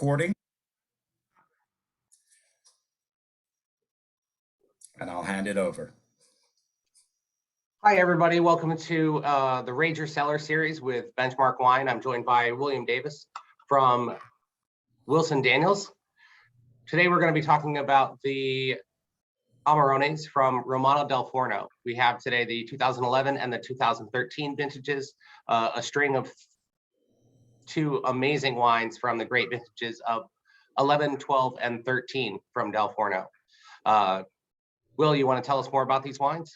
recording, and I'll hand it over. Hi, everybody. Welcome to the Ranger Cellar series with Benchmark Wine. I'm joined by William Davis from Wilson Daniels. Today, we're going to be talking about the Amarones from Romano del Forno. We have today the 2011 and the 2013 vintages, a string of two amazing wines from the great vintages of 11, 12, and 13 from Del Forno. Will, you want to tell us more about these wines?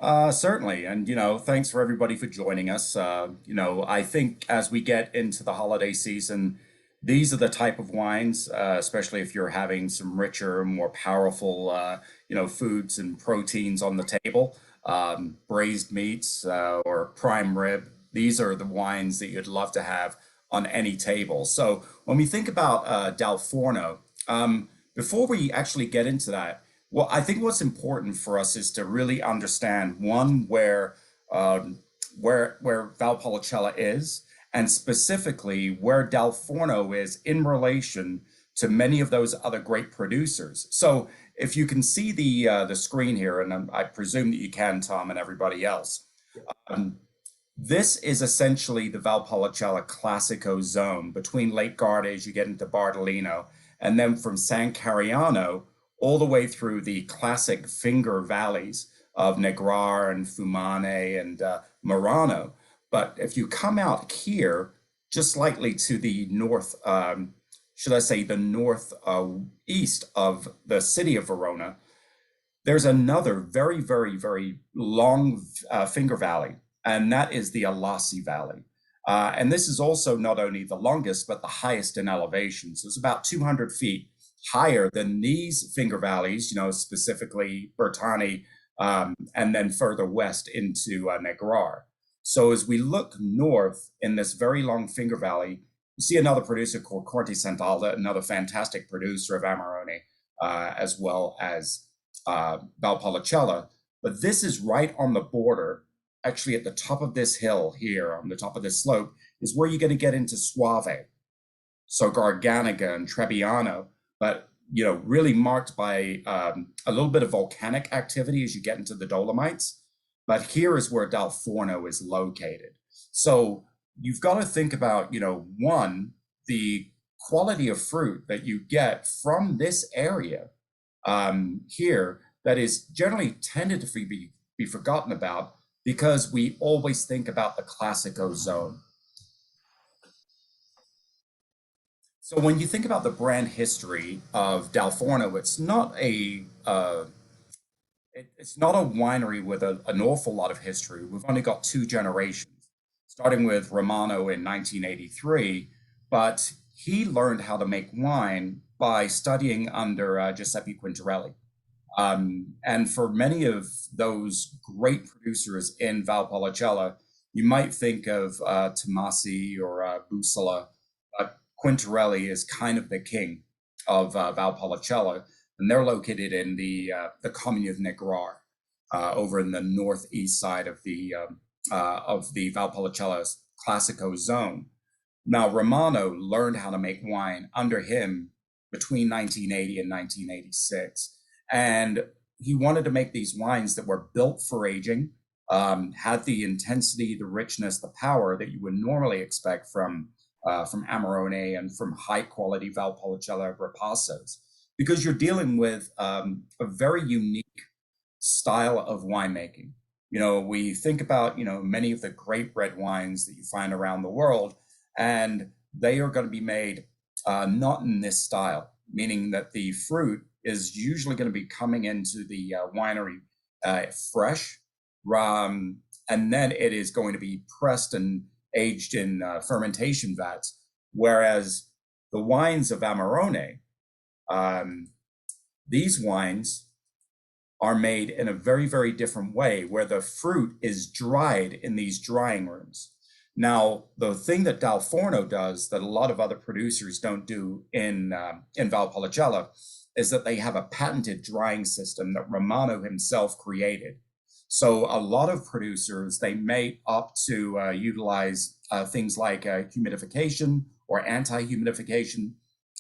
Certainly. And, thanks for everybody for joining us. I think as we get into the holiday season, these are the type of wines, especially if you're having some richer, more powerful, foods and proteins on the table, braised meats or prime rib. These are the wines that you'd love to have on any table. So when we think about Dal Forno, before we actually get into that, well, I think what's important for us is to really understand one where Valpolicella is, and specifically where Dal Forno is in relation to many of those other great producers. So if you can see the screen here, and I presume that you can, Tom, and everybody else, this is essentially the Valpolicella Classico zone between Lake Garda as you get into Bardolino, and then from San Cariano all the way through the classic finger valleys of Negrar and Fumane and Murano. But if you come out here, just slightly to the north, should I say the northeast of the city of Verona, there's another very, very, very long finger valley, and that is the Alassi Valley. And this is also not only the longest, but the highest in elevation. So it's about 200 feet higher than these finger valleys, specifically Bertani, and then further west into Negrar. So as we look north in this very long finger valley, you see another producer called Corte Sant'Alda, another fantastic producer of Amarone, as well as Valpolicella. But this is right on the border, actually at the top of this hill here, on the top of this slope, is where you're going to get into Soave. So Garganiga and Trebbiano, but really marked by a little bit of volcanic activity as you get into the Dolomites. But here is where Dal Forno is located. So you've got to think about, one, the quality of fruit that you get from this area here that is generally tended to be forgotten about because we always think about the Classico zone. So when you think about the brand history of Dal Forno, it's not a winery with an awful lot of history. We've only got two generations, starting with Romano in 1983, but he learned how to make wine by studying under Giuseppe Quintarelli. And for many of those great producers in Valpolicella, you might think of Tomasi or Bussola. Quintarelli is kind of the king of Valpolicella, and they're located in the commune of Negrar, over in the northeast side of the Valpolicella Classico zone. Now, Romano learned how to make wine under him between 1980 and 1986, and he wanted to make these wines that were built for aging, had the intensity, the richness, the power that you would normally expect from Amarone and from high quality Valpolicella Repassos, because you're dealing with a very unique style of winemaking. We think about, many of the great red wines that you find around the world, and they are going to be made not in this style, meaning that the fruit is usually going to be coming into the winery fresh, and then it is going to be pressed and aged in fermentation vats, whereas the wines of Amarone, these wines are made in a very, very different way, where the fruit is dried in these drying rooms. Now, the thing that Dal Forno does that a lot of other producers don't do in Valpolicella is that they have a patented drying system that Romano himself created. So a lot of producers, they may opt to utilize things like humidification or anti-humidification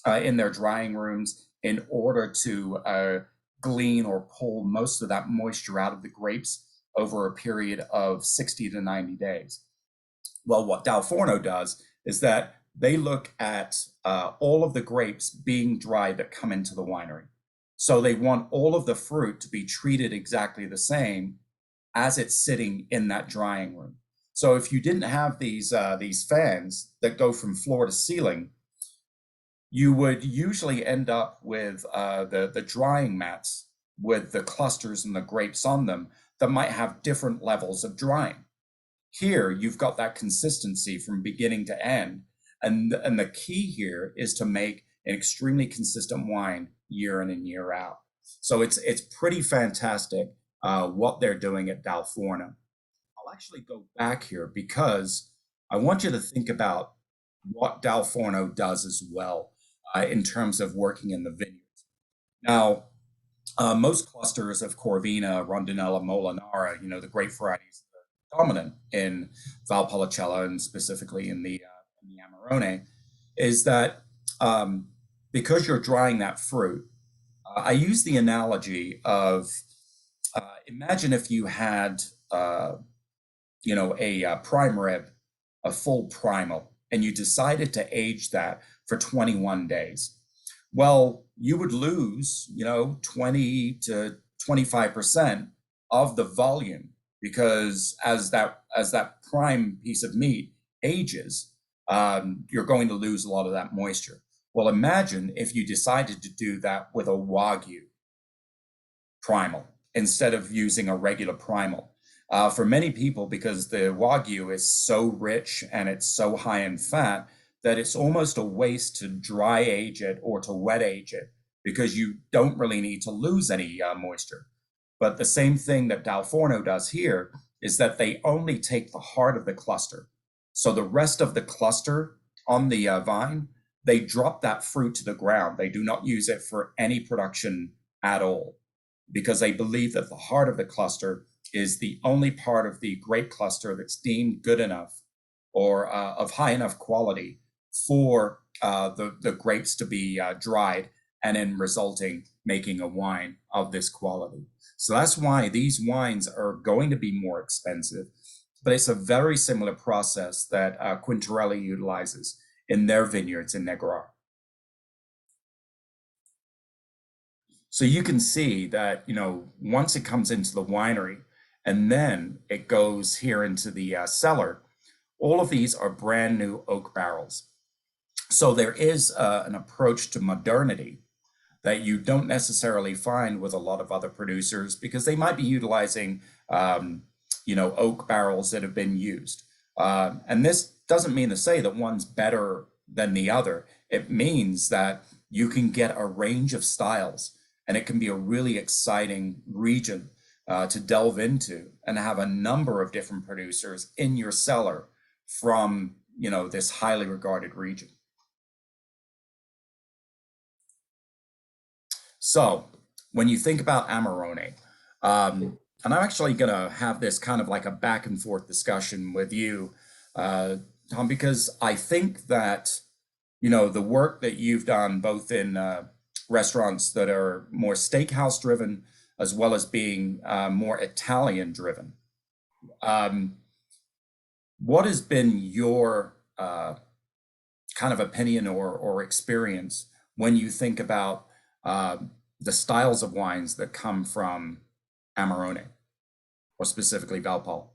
in their drying rooms in order to glean or pull most of that moisture out of the grapes over a period of 60 to 90 days. Well, what Dal Forno does is that they look at all of the grapes being dried that come into the winery. So they want all of the fruit to be treated exactly the same as it's sitting in that drying room. So if you didn't have these fans that go from floor to ceiling, you would usually end up with the drying mats with the clusters and the grapes on them that might have different levels of drying. Here, you've got that consistency from beginning to end. And the key here is to make an extremely consistent wine year in and year out. So it's pretty fantastic what they're doing at Dal Forno. I'll actually go back here because I want you to think about what Dal Forno does as well in terms of working in the vineyards. Now, most clusters of Corvina, Rondinella, Molinara, the grape varieties that are dominant in Valpolicella and specifically in the Amarone, is that because you're drying that fruit, I use the analogy of imagine if you had a prime rib, a full primal, and you decided to age that for 21 days. Well, you would lose, 20 to 25% of the volume because as that prime piece of meat ages, you're going to lose a lot of that moisture. Well, imagine if you decided to do that with a Wagyu primal instead of using a regular primal. For many people, because the Wagyu is so rich and it's so high in fat, that it's almost a waste to dry age it or to wet age it because you don't really need to lose any moisture. But the same thing that Dal Forno does here is that they only take the heart of the cluster. So the rest of the cluster on the vine, they drop that fruit to the ground. They do not use it for any production at all because they believe that the heart of the cluster is the only part of the grape cluster that's deemed good enough or of high enough quality for the grapes to be dried and in resulting making a wine of this quality. So that's why these wines are going to be more expensive, but it's a very similar process that Quintarelli utilizes in their vineyards in Negrar. So you can see that, once it comes into the winery and then it goes here into the cellar, all of these are brand new oak barrels. So there is an approach to modernity that you don't necessarily find with a lot of other producers because they might be utilizing, oak barrels that have been used. And this doesn't mean to say that one's better than the other. It means that you can get a range of styles and it can be a really exciting region to delve into and have a number of different producers in your cellar from, this highly regarded region. So when you think about Amarone, and I'm actually going to have this kind of like a back and forth discussion with you, Tom, because I think that, the work that you've done both in restaurants that are more steakhouse driven as well as being more Italian driven. What has been your kind of opinion or experience when you think about the styles of wines that come from Amarone, or specifically Valpol?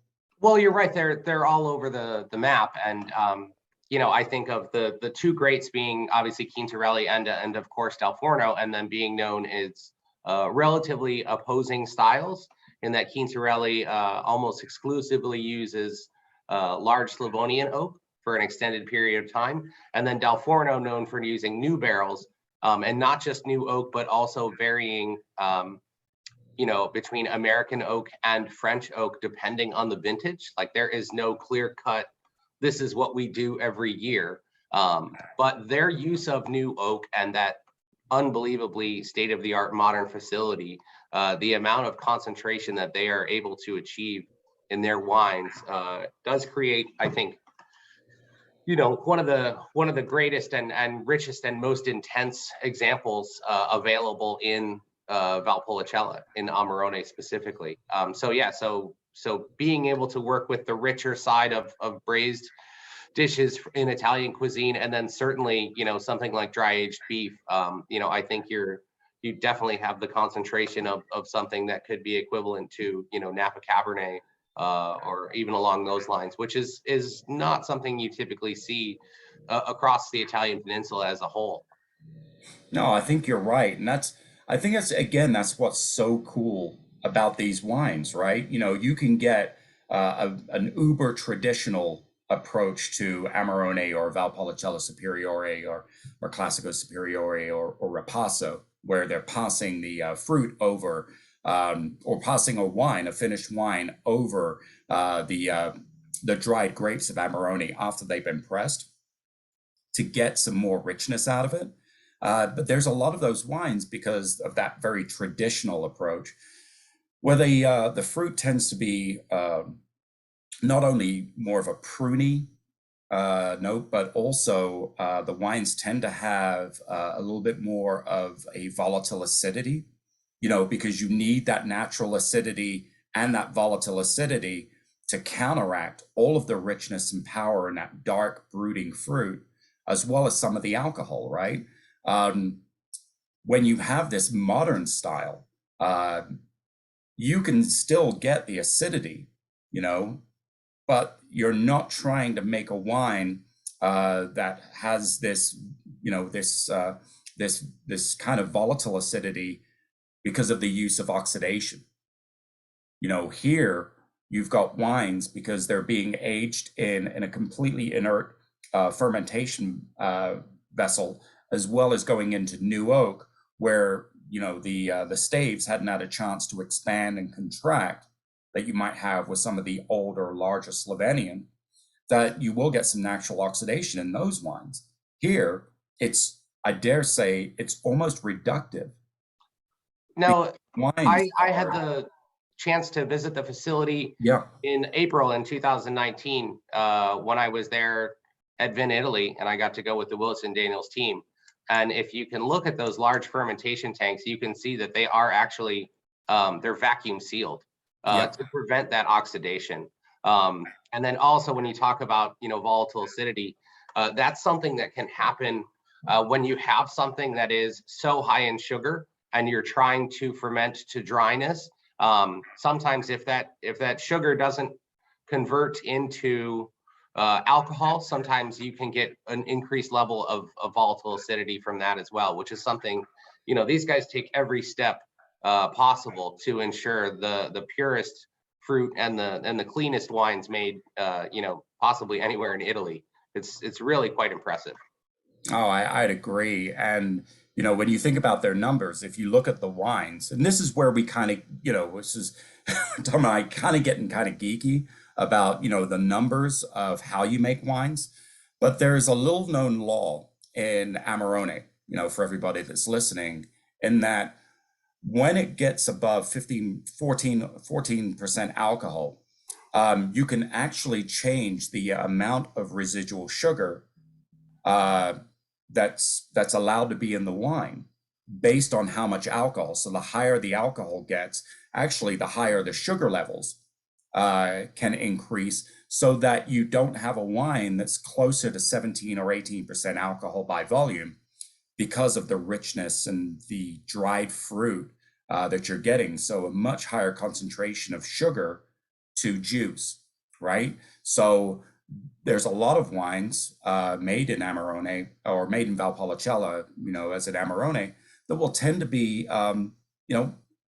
Well, you're right. They're all over the map, and I think of the two greats being obviously Quintarelli and of course Dal Forno, and then being known as relatively opposing styles. In that Quintarelli almost exclusively uses large Slavonian oak for an extended period of time, and then Dal Forno known for using new barrels. And not just new oak, but also varying, between American oak and French oak, depending on the vintage. Like there is no clear cut, this is what we do every year. But their use of new oak and that unbelievably state-of-the-art modern facility, the amount of concentration that they are able to achieve in their wines does create, I think, one of the greatest and richest and most intense examples available in Valpolicella, in Amarone specifically. So yeah, so being able to work with the richer side of braised dishes in Italian cuisine, and then certainly something like dry aged beef. I think you definitely have the concentration of something that could be equivalent to Napa Cabernet, or even along those lines, which is not something you typically see across the Italian peninsula as a whole. No, I think you're right. And I think that's, again, that's what's so cool about these wines, right? You can get an uber traditional approach to Amarone or Valpolicella Superiore or Classico Superiore or Ripasso, where they're passing the fruit over, or passing a wine, a finished wine over the dried grapes of Amarone after they've been pressed to get some more richness out of it. But there's a lot of those wines because of that very traditional approach, where the fruit tends to be not only more of a pruny note, but also the wines tend to have a little bit more of a volatile acidity, because you need that natural acidity and that volatile acidity to counteract all of the richness and power in that dark brooding fruit, as well as some of the alcohol, right? Um, when you have this modern style, you can still get the acidity, you know, but you're not trying to make a wine that has this, this kind of volatile acidity because of the use of oxidation. Here you've got wines because they're being aged in a completely inert fermentation vessel, as well as going into new oak, where the staves hadn't had a chance to expand and contract that you might have with some of the older, larger Slovenian. That you will get some natural oxidation in those wines. Here, I dare say, it's almost reductive. Now, Wines I had are, the chance to visit the facility yeah, in April in 2019 when I was there at Vin Italy, and I got to go with the Wilson Daniels team. And if you can look at those large fermentation tanks, you can see that they are actually they're vacuum sealed yeah, to prevent that oxidation. And then also when you talk about volatile acidity, that's something that can happen when you have something that is so high in sugar and you're trying to ferment to dryness. Sometimes if that sugar doesn't convert into alcohol, sometimes you can get an increased level of volatile acidity from that as well, which is something these guys take every step possible to ensure the purest fruit and the cleanest wines made possibly anywhere in Italy. It's really quite impressive. oh, I'd agree. And, when you think about their numbers, if you look at the wines, and this is where we kind of, this is, Tom and I kind of getting kind of geeky about, the numbers of how you make wines. But there's a little known law in Amarone, for everybody that's listening, in that when it gets above 14% alcohol, you can actually change the amount of residual sugar uh, that's allowed to be in the wine based on how much alcohol. So the higher the alcohol gets, actually the higher the sugar levels can increase, so that you don't have a wine that's closer to 17 or 18% alcohol by volume because of the richness and the dried fruit that you're getting. So a much higher concentration of sugar to juice, right? So there's a lot of wines made in Amarone or made in Valpolicella, as an Amarone, that will tend to be,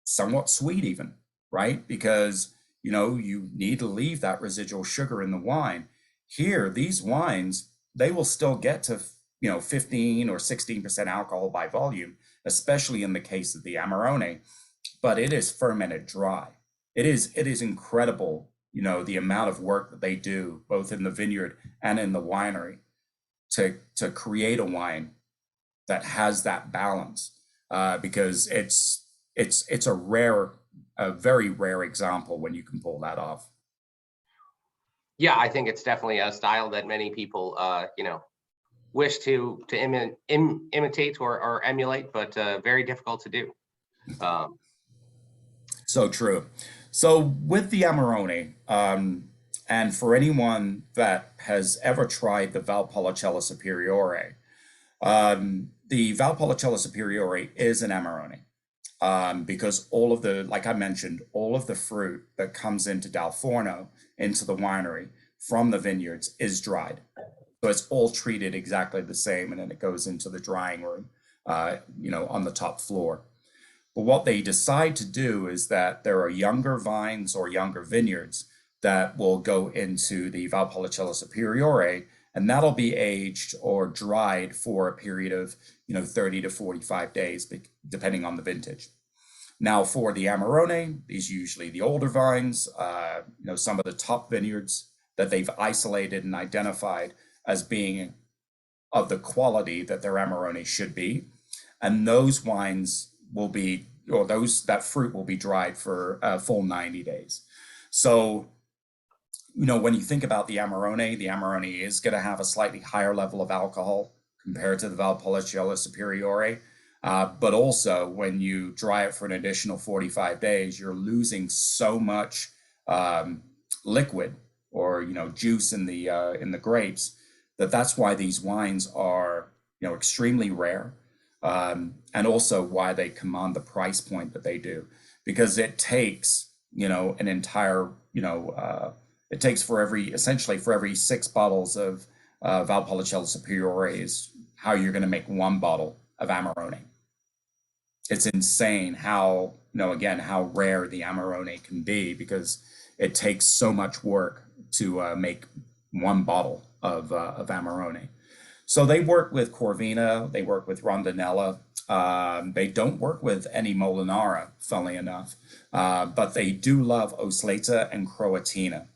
somewhat sweet even, right? Because, you need to leave that residual sugar in the wine. Here, these wines, they will still get to, 15 or 16% alcohol by volume, especially in the case of the Amarone, but it is fermented dry. It is incredible, the amount of work that they do both in the vineyard and in the winery to create a wine that has that balance, because it's a very rare example when you can pull that off. Yeah, I think it's definitely a style that many people, wish to imitate or emulate, but very difficult to do. Um, So true. So with the Amarone, and for anyone that has ever tried the Valpolicella Superiore, the Valpolicella Superiore is an Amarone. Because all of the, like I mentioned, all of the fruit that comes into Dal Forno, into the winery from the vineyards is dried. So it's all treated exactly the same, and then it goes into the drying room, on the top floor. But what they decide to do is that there are younger vines or younger vineyards that will go into the Valpolicella Superiore, and that'll be aged or dried for a period of 30 to 45 days, depending on the vintage. Now, for the Amarone, these are usually the older vines, some of the top vineyards that they've isolated and identified as being of the quality that their Amarone should be. And those wines will be, or that fruit will be dried for a full 90 days. So, when you think about the Amarone is going to have a slightly higher level of alcohol compared to the Valpolicella Superiore. But also, when you dry it for an additional 45 days, you're losing so much liquid or juice in the grapes that's why these wines are extremely rare, and also why they command the price point that they do, because it takes an entire it takes essentially for every 6 bottles of Valpolicella Superiore is how you're going to make 1 bottle of Amarone. It's insane how, again, how rare the Amarone can be, because it takes so much work to make 1 bottle of Amarone. So they work with Corvina, they work with Rondinella. They don't work with any Molinara, funnily enough, but they do love Osleta and Croatina,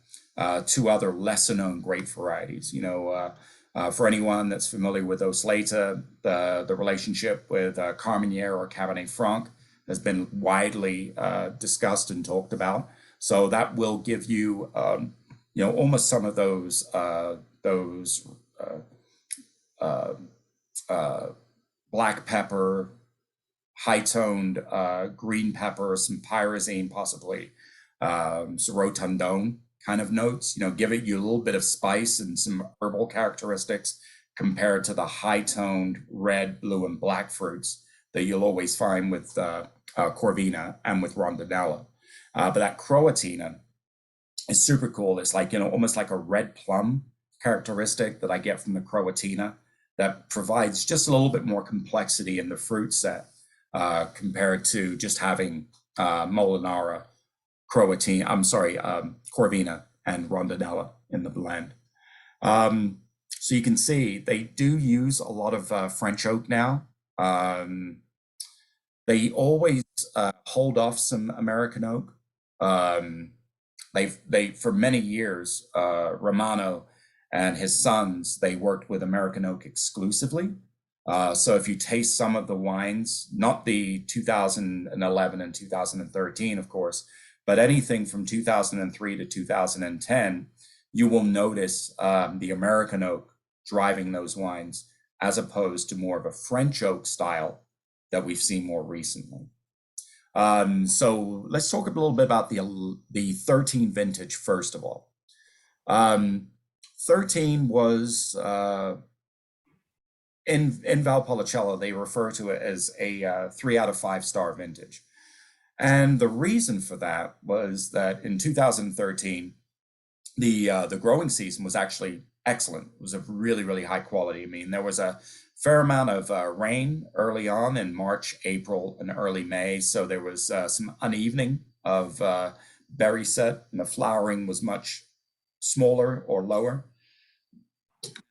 2 other lesser known grape varieties. For anyone that's familiar with Osleta, the relationship with Carmenere or Cabernet Franc has been widely discussed and talked about. So that will give you, almost some of those black pepper, high-toned green pepper, some pyrazine, possibly some rotundone kind of notes, give it you a little bit of spice and some herbal characteristics compared to the high-toned red, blue, and black fruits that you'll always find with Corvina and with Rondinella. But that Croatina is super cool. It's like, almost like a red plum characteristic that I get from the Croatina that provides just a little bit more complexity in the fruit set compared to just having Molinara, Corvina and Rondinella in the blend. So you can see they do use a lot of French oak now. They always hold off some American oak. They for many years, Romano and his sons, they worked with American oak exclusively. So if you taste some of the wines, not the 2011 and 2013, of course, but anything from 2003 to 2010, you will notice the American oak driving those wines, as opposed to more of a French oak style that we've seen more recently. So let's talk a little bit about the 13 vintage first of all. 13 was in Valpolicella, they refer to it as a 3 out of 5 star vintage. And the reason for that was that in 2013, the growing season was actually excellent. It was of really, really high quality. I mean, there was a fair amount of rain early on in March, April, and early May. So there was some unevening of berry set, and the flowering was much smaller or lower.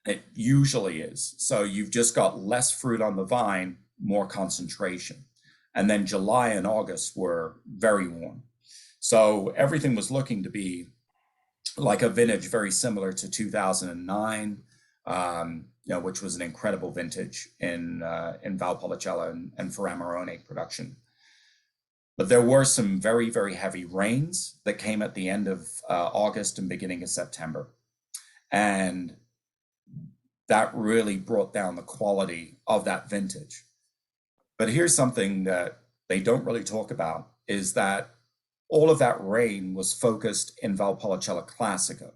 It usually is. So you've just got less fruit on the vine, more concentration. And then July and August were very warm. So everything was looking to be like a vintage very similar to 2009, which was an incredible vintage in Valpolicella and for Amarone production. But there were some very, very heavy rains that came at the end of August and beginning of September. And that really brought down the quality of that vintage. But here's something that they don't really talk about is that all of that rain was focused in Valpolicella Classico.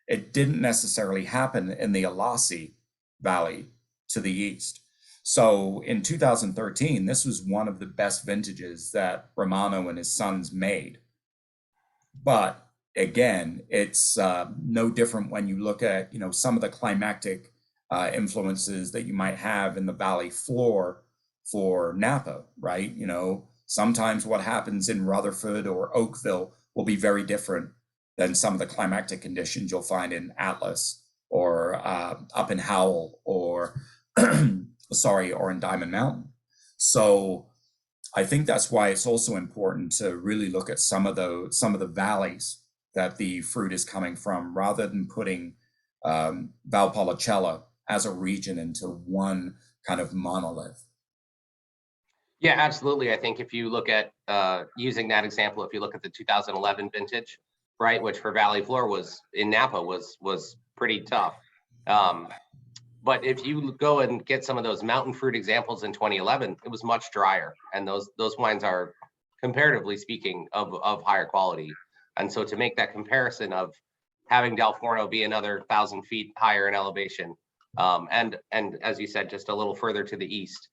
It didn't necessarily happen in the Alassi Valley to the east. So in 2013, this was one of the best vintages that Romano and his sons made. But again, it's no different when you look at some of the climatic influences that you might have in the valley floor for Napa, right? Sometimes what happens in Rutherford or Oakville will be very different than some of the climatic conditions you'll find in Atlas or up in Howell or or in Diamond Mountain. So I think that's why it's also important to really look at some of the valleys that the fruit is coming from, rather than putting Valpolicella as a region into one kind of monolith. Yeah, absolutely. I think if you look at using that example, if you look at the 2011 vintage, right, which for Valley Floor was in Napa was pretty tough. But if you go and get some of those mountain fruit examples in 2011, it was much drier, and those wines are, comparatively speaking, of higher quality. And so to make that comparison of having Del Forno be another 1,000 feet higher in elevation, and as you said, just a little further to the east,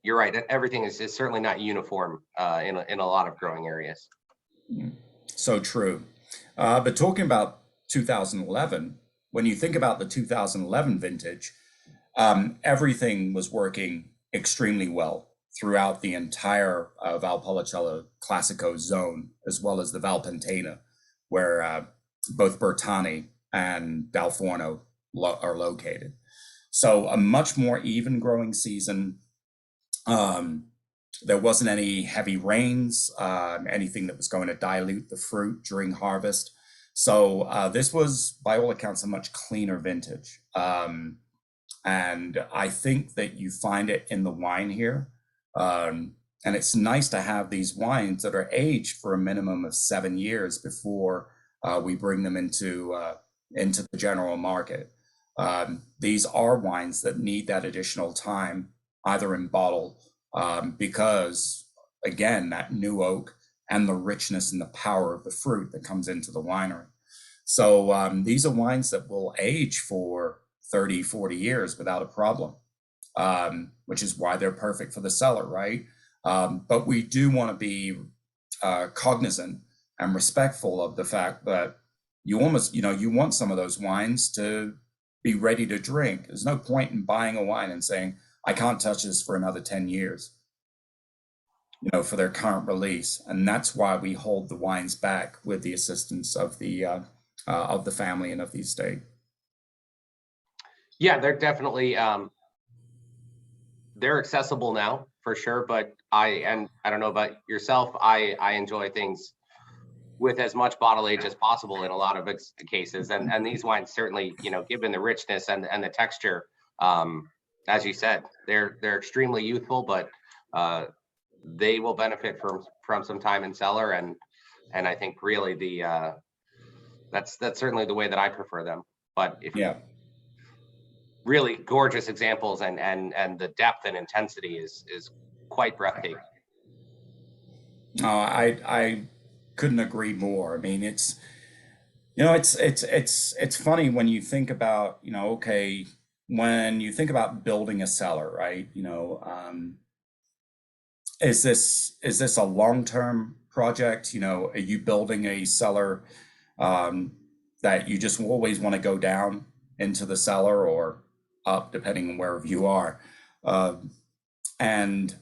you're right. Everything is certainly not uniform in a lot of growing areas. So true. But talking about 2011, when you think about the 2011 vintage, everything was working extremely well throughout the entire Valpolicella Classico zone, as well as the Valpentana, where both Bertani and Dal Forno are located. So a much more even growing season. There wasn't any heavy rains, anything that was going to dilute the fruit during harvest. So this was, by all accounts, a much cleaner vintage. And I think that you find it in the wine here. And it's nice to have these wines that are aged for a minimum of 7 years before we bring them into the general market. These are wines that need that additional time, either in bottle, because again, that new oak and the richness and the power of the fruit that comes into the winery. So these are wines that will age for 30, 40 years without a problem, which is why they're perfect for the cellar, right? But we do want to be cognizant and respectful of the fact that you almost, you want some of those wines to be ready to drink. There's no point in buying a wine and saying, I can't touch this for another 10 years, for their current release. And that's why we hold the wines back with the assistance of the family and of the estate. Yeah, they're definitely they're accessible now for sure. But I don't know about yourself, I enjoy things with as much bottle age as possible in a lot of cases. And these wines certainly, given the richness and the texture, as you said, they're extremely youthful, but they will benefit from some time in cellar. And I think really that's certainly the way that I prefer them. But if really gorgeous examples, and the depth and intensity is quite breathtaking. No, I couldn't agree more. I mean, it's funny when you think about, okay, when you think about building a cellar, right? Is this a long-term project? Are you building a cellar that you just always want to go down into the cellar or up, depending on wherever you are, and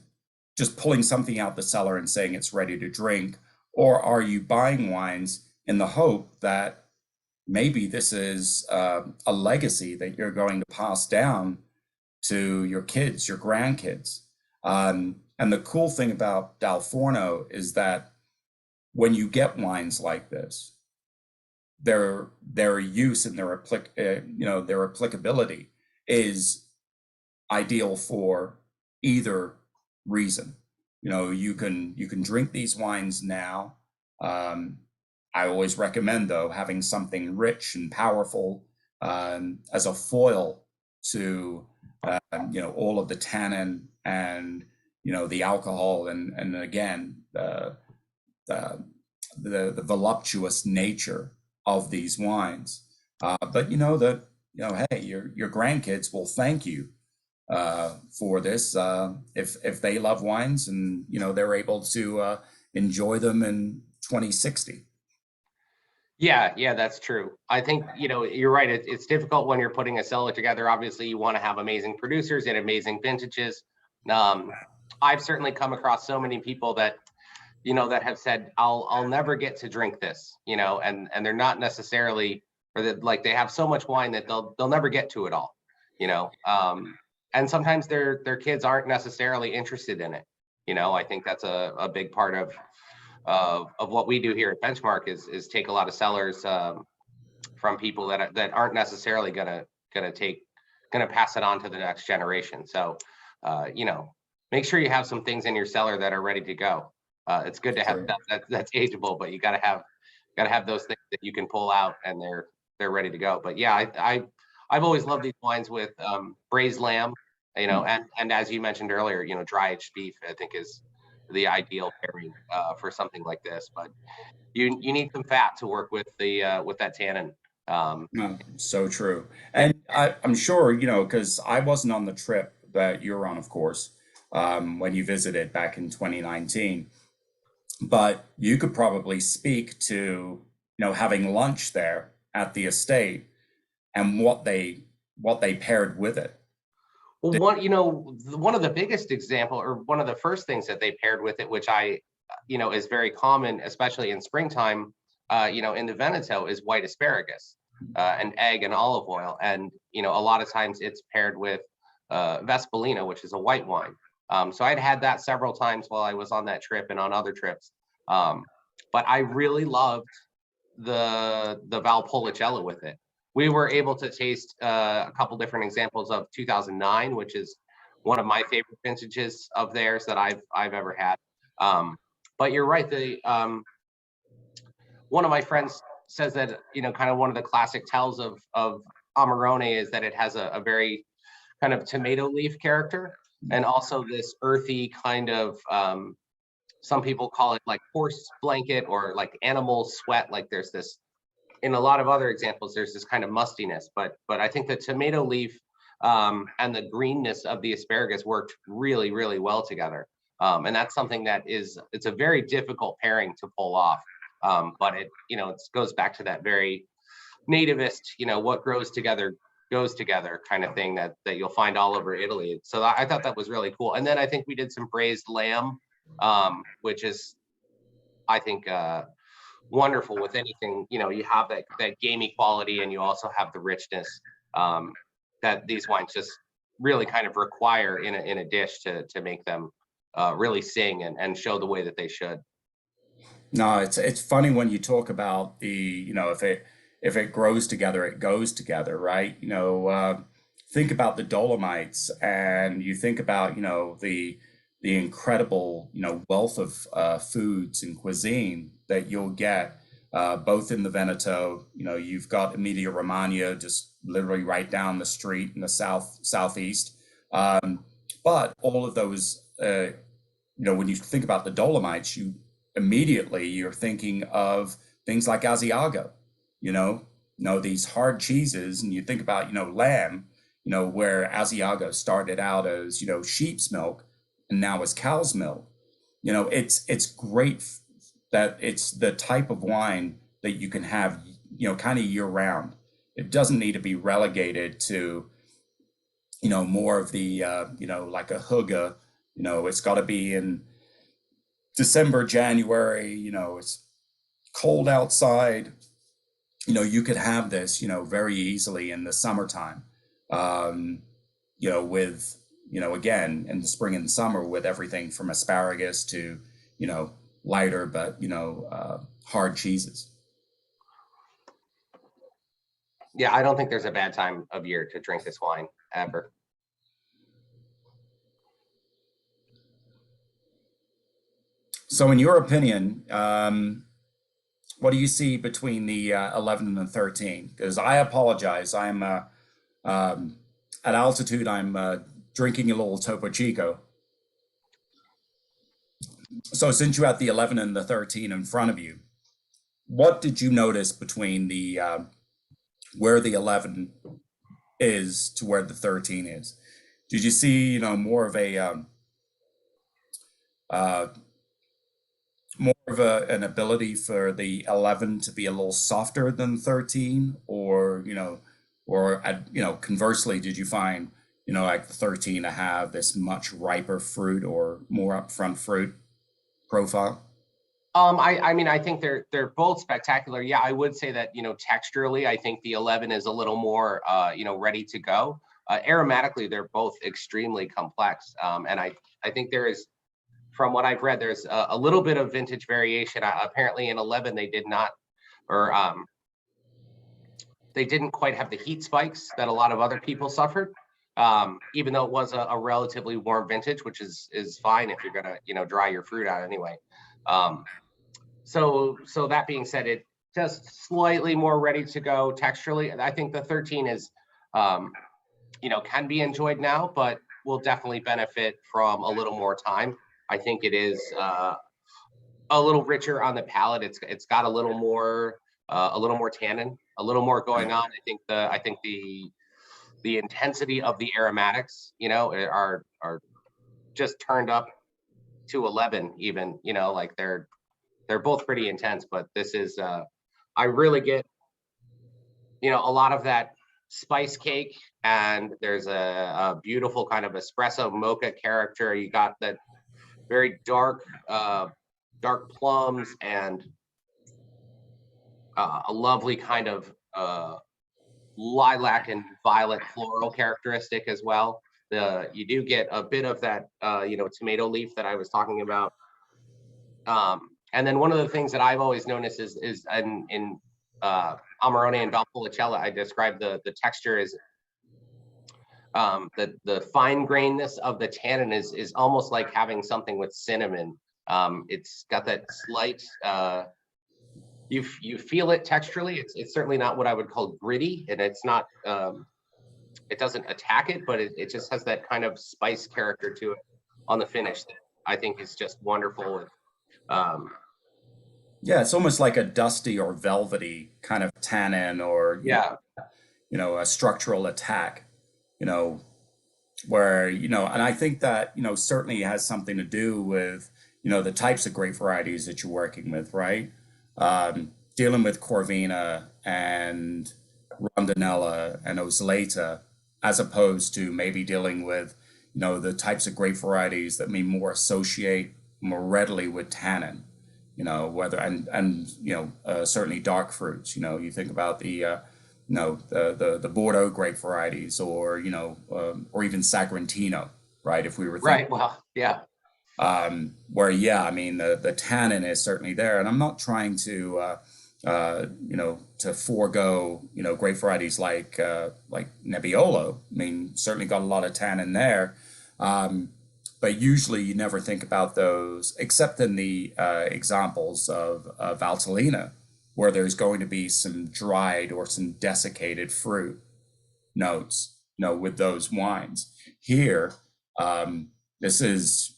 just pulling something out the cellar and saying it's ready to drink? Or are you buying wines in the hope that maybe this is a legacy that you're going to pass down to your kids, your grandkids? And the cool thing about Dal Forno is that when you get wines like this, their use and their applicability is ideal for either reason. You can drink these wines now I always recommend, though, having something rich and powerful as a foil to all of the tannin and the alcohol and again the, the voluptuous nature of these wines. But hey, your grandkids will thank you for this if they love wines and they're able to enjoy them in 2060. Yeah, that's true. I think, you're right. It's difficult when you're putting a cellar together. Obviously, you want to have amazing producers and amazing vintages. Um, I've certainly come across so many people that, that have said, I'll never get to drink this, and they're not necessarily, or that like they have so much wine that they'll never get to it all, you know. And sometimes their kids aren't necessarily interested in it. I think that's a big part of what we do here at Benchmark is take a lot of sellers from people that aren't necessarily gonna pass it on to the next generation. So make sure you have some things in your cellar that are ready to go. It's good to have Sure. that's ageable, but you gotta have those things that you can pull out and they're ready to go. But yeah, I've always loved these wines with braised lamb, and as you mentioned earlier, dry aged beef I think is the ideal pairing for something like this. But you need some fat to work with that tannin. No, so true. Yeah. And I'm sure, because I wasn't on the trip that you're on, of course, when you visited back in 2019, but you could probably speak to, having lunch there at the estate and what they paired with it. Well, one of the biggest example, or one of the first things that they paired with it, which is very common, especially in springtime, in the Veneto, is white asparagus, and egg and olive oil. And, a lot of times it's paired with Vespolina, which is a white wine. So I'd had that several times while I was on that trip and on other trips. But I really loved the Valpolicella with it. We were able to taste a couple different examples of 2009, which is one of my favorite vintages of theirs that I've ever had. But you're right. One of my friends says that kind of one of the classic tells of Amarone is that it has a very kind of tomato leaf character, and also this earthy kind of some people call it like horse blanket or like animal sweat. Like there's this, in a lot of other examples, there's this kind of mustiness, but I think the tomato leaf and the greenness of the asparagus worked really, really well together. And that's something it's a very difficult pairing to pull off. But it goes back to that very nativist, what grows together goes together kind of thing that you'll find all over Italy. So I thought that was really cool. And then I think we did some braised lamb, which is, I think, wonderful with anything. You have that gamey quality, and you also have the richness that these wines just really kind of require in a dish to make them really sing and show the way that they should. No, it's funny when you talk about if it grows together, it goes together, right? Think about the Dolomites, and you think about the incredible wealth of foods and cuisine that you'll get both in the Veneto. You've got Emilia Romagna just literally right down the street in the southeast, but all of those. When you think about the Dolomites, you're thinking of things like Asiago, these hard cheeses, and you think about, lamb, where Asiago started out as, sheep's milk and now is cow's milk. It's great that it's the type of wine that you can have, kind of year round. It doesn't need to be relegated to, more of the, like a Hygge, it's got to be in December, January, it's cold outside. You could have this, very easily in the summertime. With, again, in the spring and summer with everything from asparagus to, lighter, but, hard cheeses. Yeah, I don't think there's a bad time of year to drink this wine ever. So in your opinion, What do you see between the 11 and the 13? Because I apologize, um, at altitude. I'm drinking a little Topo Chico. So since you have the 11 and the 13 in front of you, what did you notice between the where the 11 is to where the 13 is? Did you see, more of a uh, an ability for the 11 to be a little softer than 13, or conversely, did you find, like the 13 to have this much riper fruit or more upfront fruit profile? I mean, I think they're both spectacular. Yeah, I would say that, texturally, I think the 11 is a little more, ready to go. Aromatically, they're both extremely complex. And I think there is, from what I've read, there's a little bit of vintage variation. Apparently in 11, they did not, or they didn't quite have the heat spikes that a lot of other people suffered. Even though it was a relatively warm vintage, which is fine if you're gonna, dry your fruit out anyway. So that being said, it just slightly more ready to go texturally. I think the 13 is, can be enjoyed now, but will definitely benefit from a little more time. I think it is a little richer on the palate. It's got a little more tannin, a little more going on. I think the intensity of the aromatics, are just turned up to 11 even, like they're both pretty intense, but this is I really get, a lot of that spice cake, and there's a beautiful kind of espresso mocha character. You got that very dark plums, and a lovely kind of lilac and violet floral characteristic as well. You do get a bit of that tomato leaf that I was talking about. And then one of the things that I've always noticed is in Amarone and Valpolicella, I describe the texture as the fine grainness of the tannin is almost like having something with cinnamon. It's got that slight you feel it texturally. It's certainly not what I would call gritty, and it's not it doesn't attack it, but it just has that kind of spice character to it on the finish that I think is just wonderful. Um, Yeah, it's almost like a dusty or velvety kind of tannin, or yeah, a structural attack, you know, where, and I think that, certainly has something to do with, the types of grape varieties that you're working with, right? Dealing with Corvina and Rondinella and Osleta, as opposed to maybe dealing with, the types of grape varieties that may more associate more readily with tannin, whether, and certainly dark fruits. You think about the Bordeaux grape varieties, or even Sagrantino, right? If we were thinking, right. Well, yeah, where, yeah, I mean, the tannin is certainly there, and I'm not trying to forego, grape varieties like Nebbiolo. I mean, certainly got a lot of tannin there. But usually you never think about those, except in the examples of Valtellina, where there's going to be some dried or some desiccated fruit notes, with those wines. Here, this is,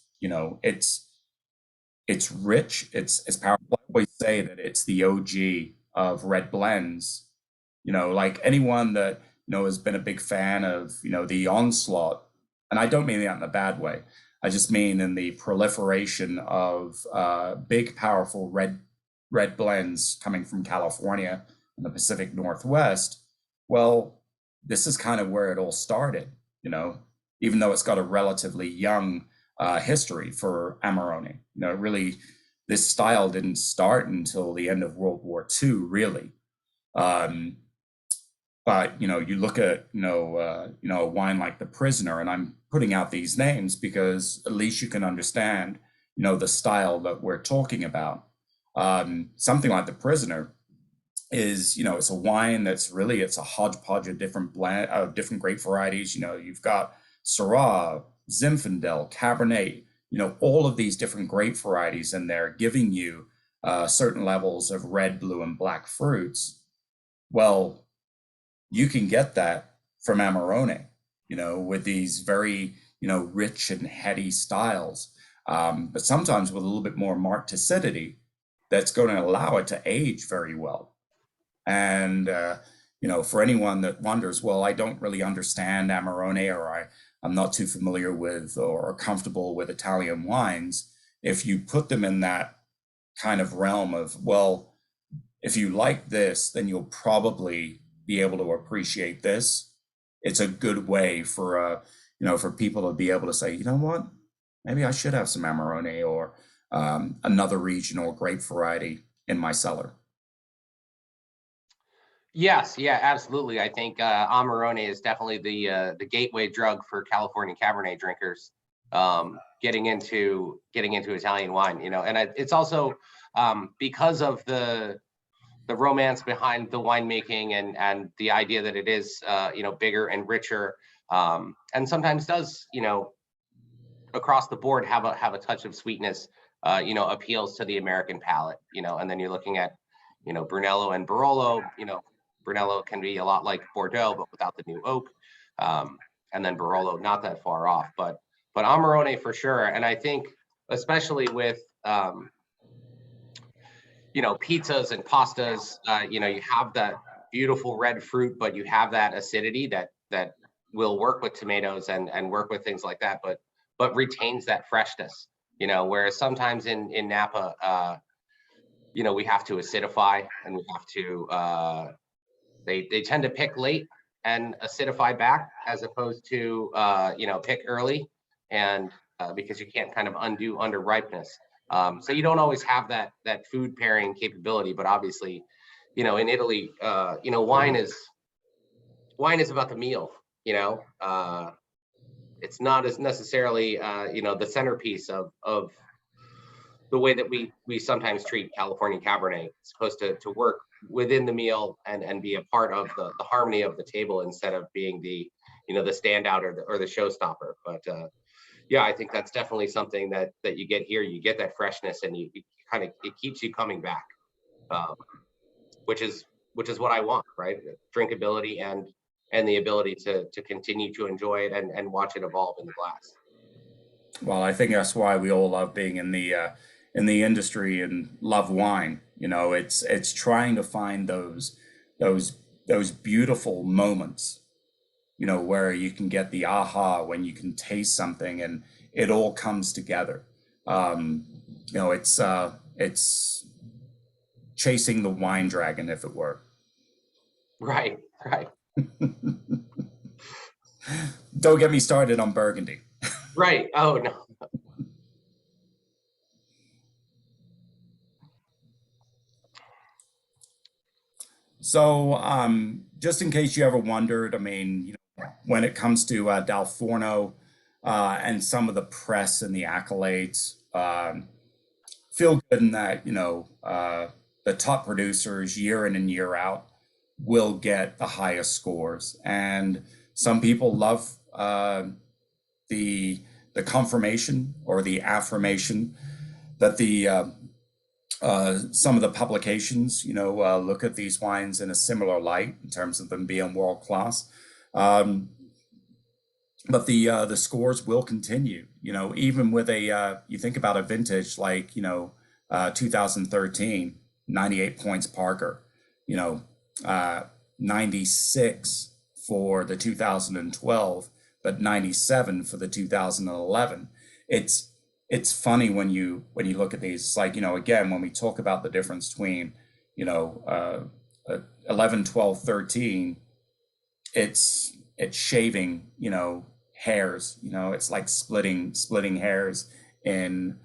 it's rich, it's powerful. I always say that it's the OG of red blends. Like anyone that, has been a big fan of, the onslaught, and I don't mean that in a bad way. I just mean in the proliferation of big, powerful red blends coming from California and the Pacific Northwest. Well, this is kind of where it all started, even though it's got a relatively young history for Amarone. Really, this style didn't start until the end of World War II, really. Um, but you look at a wine like the Prisoner, and I'm putting out these names because at least you can understand the style that we're talking about. Something like the Prisoner is, it's a wine that's really, it's a hodgepodge of different blend of different grape varieties. You've got Syrah, Zinfandel, Cabernet, all of these different grape varieties in there, giving you certain levels of red, blue, and black fruits. Well, you can get that from Amarone, with these very, rich and heady styles, but sometimes with a little bit more marked acidity that's going to allow it to age very well. And, for anyone that wonders, well, I don't really understand Amarone, or I'm not too familiar with or comfortable with Italian wines, if you put them in that kind of realm of, well, if you like this, then you'll probably be able to appreciate this. It's a good way for people to be able to say, you know what, maybe I should have some Amarone or another regional grape variety in my cellar. Yes, yeah, absolutely. I think Amarone is definitely the gateway drug for California Cabernet drinkers, getting into Italian wine. And it's also because of the romance behind the winemaking and the idea that it is bigger and richer, and sometimes does across the board have a touch of sweetness, appeals to the American palate. And then you're looking at Brunello and Barolo. Brunello can be a lot like Bordeaux, but without the new oak. And then Barolo, not that far off, but Amarone for sure. And I think especially with pizzas and pastas, you have that beautiful red fruit, but you have that acidity that will work with tomatoes and work with things like that, but retains that freshness. Whereas sometimes in Napa, we have to acidify, and we have to they tend to pick late and acidify back, as opposed to pick early, and because you can't kind of undo under ripeness. So you don't always have that food pairing capability, but obviously, in Italy, wine is about the meal. It's not as necessarily the centerpiece of the way that we sometimes treat California Cabernet. It's supposed to work within the meal and be a part of the harmony of the table, instead of being the the standout or the showstopper. But yeah, I think that's definitely something that you get here. You get that freshness, and you kind of, it keeps you coming back, um, which is what I want, right? Drinkability and the ability to continue to enjoy it and watch it evolve in the glass. Well, I think that's why we all love being in the industry and love wine. It's trying to find those those beautiful moments, where you can get the aha when you can taste something and it all comes together. Um, it's chasing the wine dragon, if it were. Right, right, Don't get me started on Burgundy. right. Oh no. So, just in case you ever wondered, I mean, when it comes to Dal Forno and some of the press and the accolades, feel good in that, the top producers year in and year out will get the highest scores. And some people love the confirmation or the affirmation that the some of the publications, look at these wines in a similar light in terms of them being world class. Um, but the scores will continue, even with you think about a vintage like, 2013, 98 points Parker, you know, 96 for the 2012, but 97 for the 2011. It's funny when you look at these. It's like, again, when we talk about the difference between, 11, 12, 13, it's shaving, hairs. It's like splitting hairs in,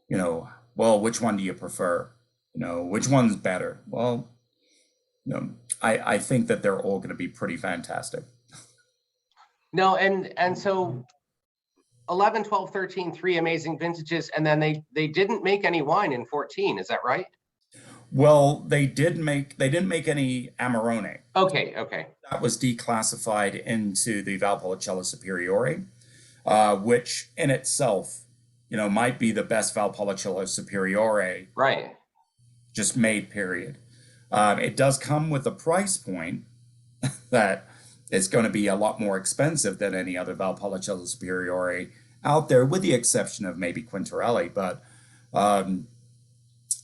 well, which one do you prefer? Which one's better? Well, I think that they're all going to be pretty fantastic. No, and so 11, 12, 13, three amazing vintages, and then they didn't make any wine in 14. Is that right? Well, they didn't make any Amarone. Okay, okay. That was declassified into the Valpolicella Superiore, which in itself, might be the best Valpolicella Superiore Right. just made, period. It does come with a price point that it's going to be a lot more expensive than any other Valpolicella Superiore out there, with the exception of maybe Quintarelli. But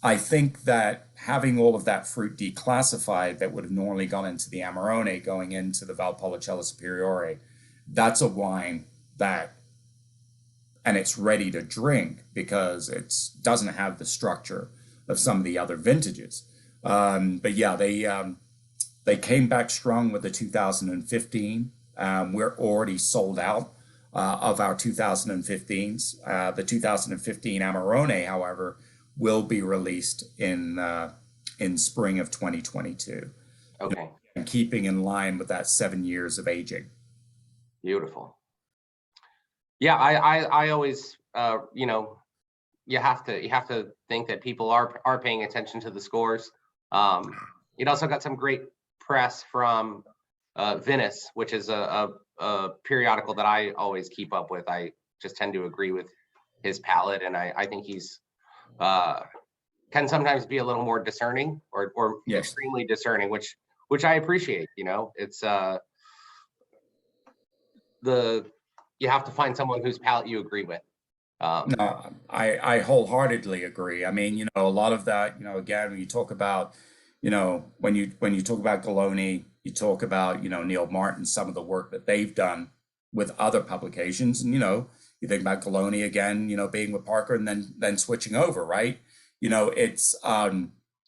I think that having all of that fruit declassified that would have normally gone into the Amarone going into the Valpolicella Superiore, that's a wine that, and it's ready to drink because it doesn't have the structure of some of the other vintages. But yeah, they came back strong with the 2015. We're already sold out of our 2015s. The 2015 Amarone, however, will be released in spring of 2022. Okay. And keeping in line with that 7 years of aging. Beautiful. Yeah, I always, you have to think that people are paying attention to the scores. It also got some great press from Venice, which is a periodical that I always keep up with. I just tend to agree with his palate, and I think he's can sometimes be a little more discerning or Yes. extremely discerning, which I appreciate. It's you have to find someone whose palate you agree with. No, I wholeheartedly agree. I mean, a lot of that, again, when you talk about, when you talk about Galoni, you talk about, Neil Martin, some of the work that they've done with other publications, and you think about Galoni again, being with Parker and then switching over, right? It's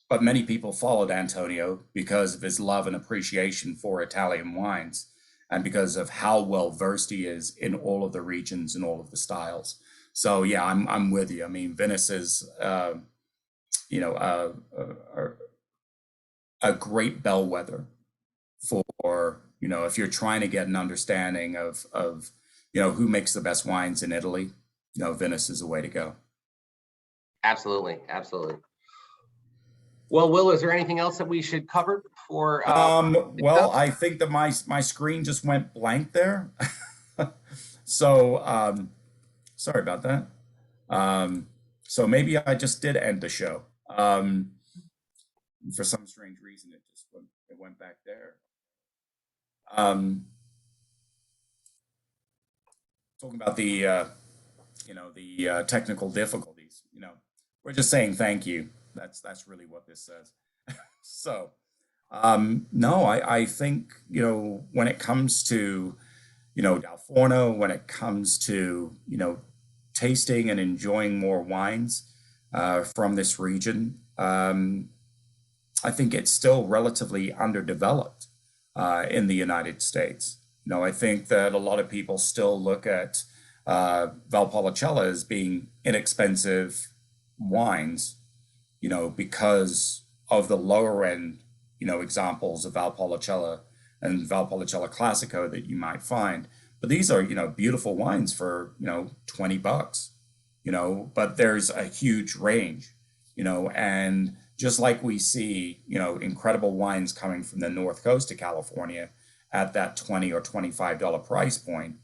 but many people followed Antonio because of his love and appreciation for Italian wines, and because of how well versed he is in all of the regions and all of the styles. So yeah, I'm with you. I mean, Venice is a great bellwether for if you're trying to get an understanding of who makes the best wines in Italy. Venice is the way to go. Absolutely, absolutely. Well, Will, is there anything else that we should cover for? Well, I think that my screen just went blank there. So sorry about that. So maybe I just did end the show. For some strange reason, it went back there. Talking about the technical difficulties. We're just saying thank you. That's really what this says. So, no, I think when it comes to Dal Forno, when it comes to tasting and enjoying more wines from this region, I think it's still relatively underdeveloped in the United States. I think that a lot of people still look at Valpolicella as being inexpensive wines, because of the lower end, examples of Valpolicella and Valpolicella Classico that you might find. But these are, beautiful wines for, $20, but there's a huge range, and just like we see, incredible wines coming from the North Coast of California at that $20 or $25 price point,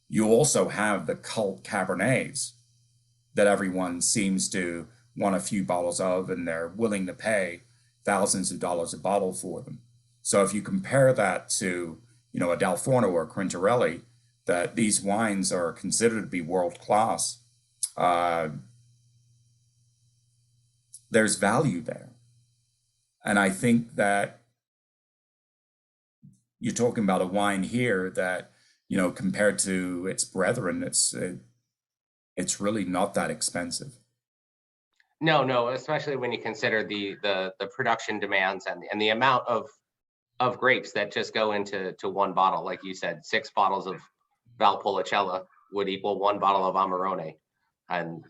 you also have the cult Cabernets that everyone seems to want a few bottles of, and they're willing to pay thousands of dollars a bottle for them. So if you compare that to, a Dal Forno or a Quintarelli, that these wines are considered to be world class, there's value there. And I think that you're talking about a wine here that, compared to its brethren, it's really not that expensive. No, especially when you consider the production demands and the amount of grapes that just go into one bottle. Like you said, 6 bottles of Valpolicella would equal 1 bottle of Amarone, and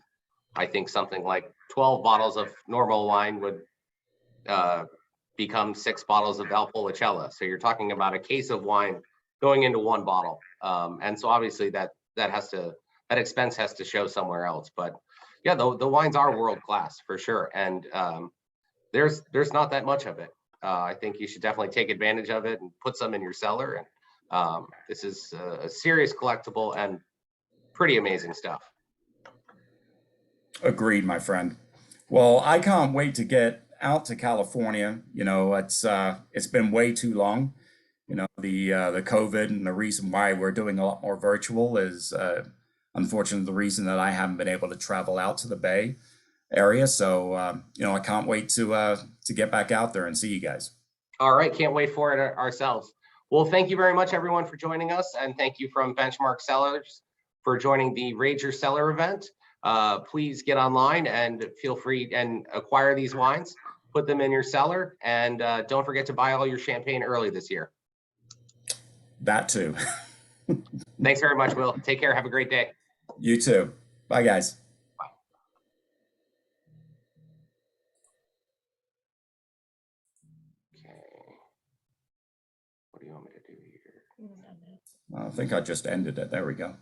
I think something like 12 bottles of normal wine would become 6 bottles of Valpolicella. So you're talking about a case of wine going into 1 bottle, and so obviously that expense has to show somewhere else. But yeah, the wines are world class for sure, and there's not that much of it. I think you should definitely take advantage of it and put some in your cellar. And this is a serious collectible and pretty amazing stuff. Agreed, my friend. Well, I can't wait to get out to California. It's been way too long. The COVID, and the reason why we're doing a lot more virtual is unfortunately the reason that I haven't been able to travel out to the Bay Area. So I can't wait to get back out there and see you guys. All right, can't wait for it ourselves. Well, thank you very much, everyone, for joining us, and thank you from Benchmark Cellars for joining the Rager Cellar event. Please get online and feel free and acquire these wines, put them in your cellar, and don't forget to buy all your champagne early this year. That too. Thanks very much, Will. Take care. Have a great day. You too. Bye, guys. Okay. What do you want me to do here? I think I just ended it. There we go.